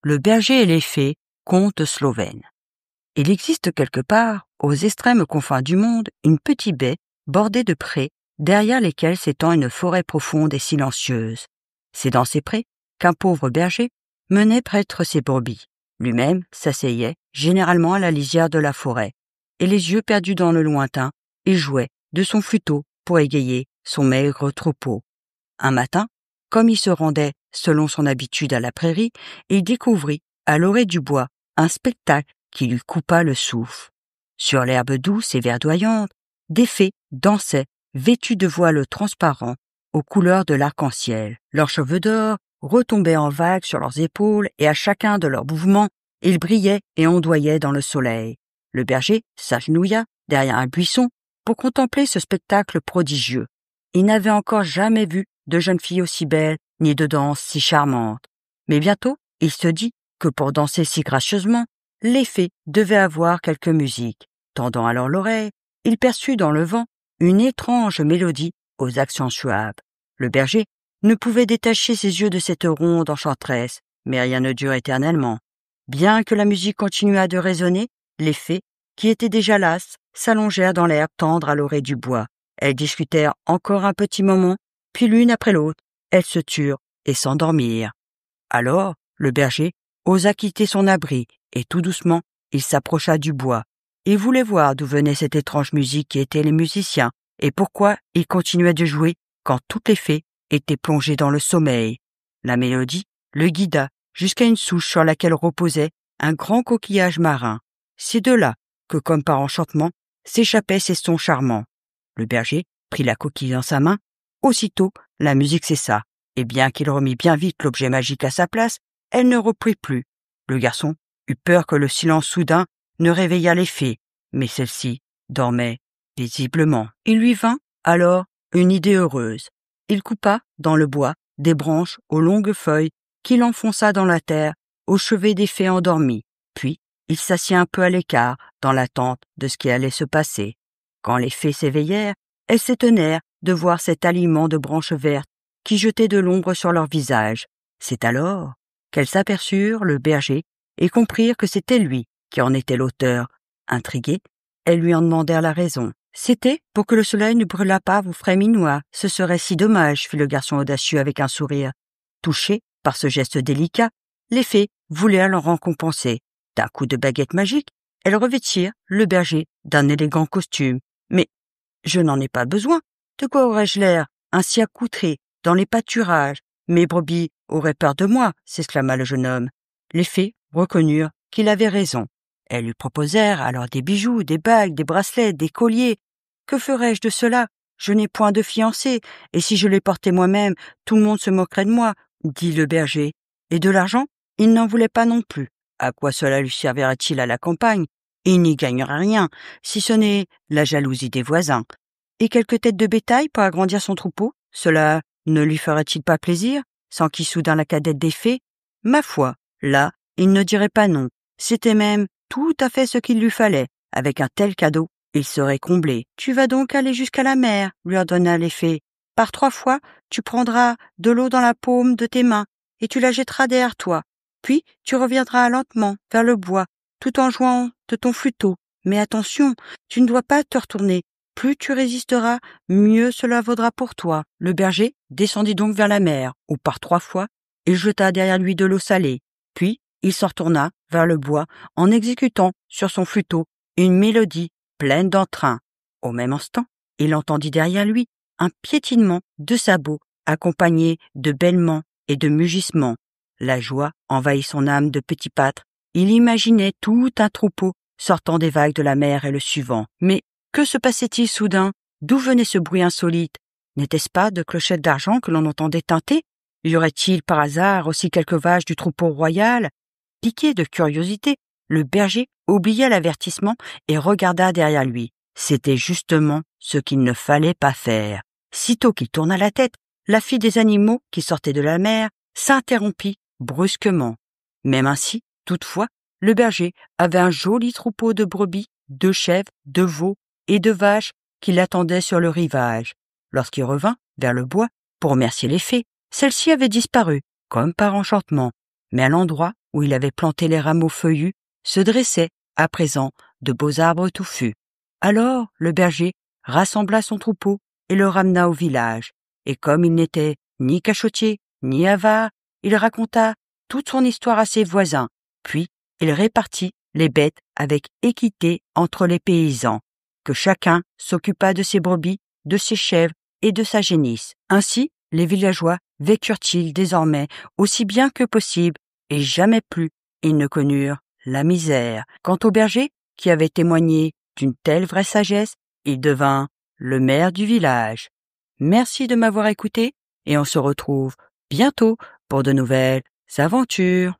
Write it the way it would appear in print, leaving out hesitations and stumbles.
Le berger et les fées, conte slovène. Il existe quelque part, aux extrêmes confins du monde, une petite baie bordée de prés, derrière lesquels s'étend une forêt profonde et silencieuse. C'est dans ces prés qu'un pauvre berger menait paître ses brebis. Lui-même s'asseyait, généralement à la lisière de la forêt, et les yeux perdus dans le lointain, il jouait de son flûteau pour égayer son maigre troupeau. Un matin, comme il se rendait, selon son habitude, à la prairie, il découvrit, à l'orée du bois, un spectacle qui lui coupa le souffle. Sur l'herbe douce et verdoyante, des fées dansaient, vêtues de voiles transparents, aux couleurs de l'arc-en-ciel. Leurs cheveux d'or retombaient en vagues sur leurs épaules et à chacun de leurs mouvements, ils brillaient et ondoyaient dans le soleil. Le berger s'agenouilla derrière un buisson pour contempler ce spectacle prodigieux. Il n'avait encore jamais vu de jeune fille aussi belle, ni de danse si charmante. Mais bientôt, il se dit que pour danser si gracieusement, les fées devaient avoir quelque musique. Tendant alors l'oreille, il perçut dans le vent une étrange mélodie aux accents suaves. Le berger ne pouvait détacher ses yeux de cette ronde enchanteresse, mais rien ne dure éternellement. Bien que la musique continuât de résonner, les fées, qui étaient déjà lasses, s'allongèrent dans l'herbe tendre à l'orée du bois. Elles discutèrent encore un petit moment, puis l'une après l'autre, elles se turent et s'endormirent. Alors, le berger osa quitter son abri, et tout doucement, il s'approcha du bois. Il voulait voir d'où venait cette étrange musique qui étaient les musiciens, et pourquoi ils continuaient de jouer quand toutes les fées étaient plongées dans le sommeil. La mélodie le guida jusqu'à une souche sur laquelle reposait un grand coquillage marin. C'est de là que, comme par enchantement, s'échappaient ces sons charmants. Le berger prit la coquille dans sa main. Aussitôt, la musique cessa, et bien qu'il remit bien vite l'objet magique à sa place, elle ne reprit plus. Le garçon eut peur que le silence soudain ne réveillât les fées, mais celles-ci dormaient paisiblement. Il lui vint alors une idée heureuse. Il coupa, dans le bois, des branches aux longues feuilles qu'il enfonça dans la terre, au chevet des fées endormies. Puis, il s'assit un peu à l'écart, dans l'attente de ce qui allait se passer. Quand les fées s'éveillèrent, elles s'étonnèrent de voir cet aliment de branches vertes qui jetait de l'ombre sur leur visage. C'est alors qu'elles s'aperçurent le berger et comprirent que c'était lui qui en était l'auteur. Intriguées, elles lui en demandèrent la raison. « C'était pour que le soleil ne brûlât pas vos frais minois. Ce serait si dommage, » fit le garçon audacieux avec un sourire. Touchés par ce geste délicat, les fées voulurent leur récompenser. D'un coup de baguette magique, elles revêtirent le berger d'un élégant costume. « Mais je n'en ai pas besoin. De quoi aurais-je l'air, ainsi accoutré, dans les pâturages? Mes brebis auraient peur de moi, » s'exclama le jeune homme. Les fées reconnurent qu'il avait raison. Elles lui proposèrent alors des bijoux, des bagues, des bracelets, des colliers. « Que ferais-je de cela? Je n'ai point de fiancé, et si je les portais moi-même, tout le monde se moquerait de moi, » dit le berger. Et de l'argent, il n'en voulait pas non plus. À quoi cela lui servirait-il à la campagne? Il n'y gagnerait rien, si ce n'est la jalousie des voisins. Et quelques têtes de bétail pour agrandir son troupeau, cela ne lui ferait-il pas plaisir, sans qui soudain la cadette des fées? Ma foi, là, il ne dirait pas non. C'était même tout à fait ce qu'il lui fallait. Avec un tel cadeau, il serait comblé. « Tu vas donc aller jusqu'à la mer, » lui ordonna les fées. « Par 3 fois, tu prendras de l'eau dans la paume de tes mains, et tu la jetteras derrière toi. Puis, tu reviendras lentement vers le bois, tout en jouant de ton flûteau. Mais attention, tu ne dois pas te retourner. Plus tu résisteras, mieux cela vaudra pour toi. » Le berger descendit donc vers la mer, où par 3 fois, il jeta derrière lui de l'eau salée. Puis, il s'en retourna vers le bois en exécutant sur son flûteau une mélodie pleine d'entrain. Au même instant, il entendit derrière lui un piétinement de sabots accompagné de bêlements et de mugissements. La joie envahit son âme de petit pâtre. Il imaginait tout un troupeau sortant des vagues de la mer et le suivant. Mais que se passait-il soudain? D'où venait ce bruit insolite? N'était-ce pas de clochettes d'argent que l'on entendait tinter? Y aurait-il par hasard aussi quelques vaches du troupeau royal? Piqué de curiosité, le berger oublia l'avertissement et regarda derrière lui. C'était justement ce qu'il ne fallait pas faire. Sitôt qu'il tourna la tête, la fille des animaux qui sortait de la mer s'interrompit brusquement. Même ainsi, toutefois, le berger avait un joli troupeau de brebis, de chèvres, de veaux et de vaches qui l'attendaient sur le rivage. Lorsqu'il revint vers le bois pour remercier les fées, celle-ci avait disparu, comme par enchantement. Mais à l'endroit où il avait planté les rameaux feuillus, se dressaient, à présent, de beaux arbres touffus. Alors le berger rassembla son troupeau et le ramena au village, et comme il n'était ni cachotier, ni avare, il raconta toute son histoire à ses voisins, puis il répartit les bêtes avec équité entre les paysans, que chacun s'occupa de ses brebis, de ses chèvres et de sa génisse. Ainsi, les villageois vécurent-ils désormais aussi bien que possible, et jamais plus ils ne connurent la misère. Quant au berger, qui avait témoigné d'une telle vraie sagesse, il devint le maire du village. Merci de m'avoir écouté, et on se retrouve bientôt pour de nouvelles aventures.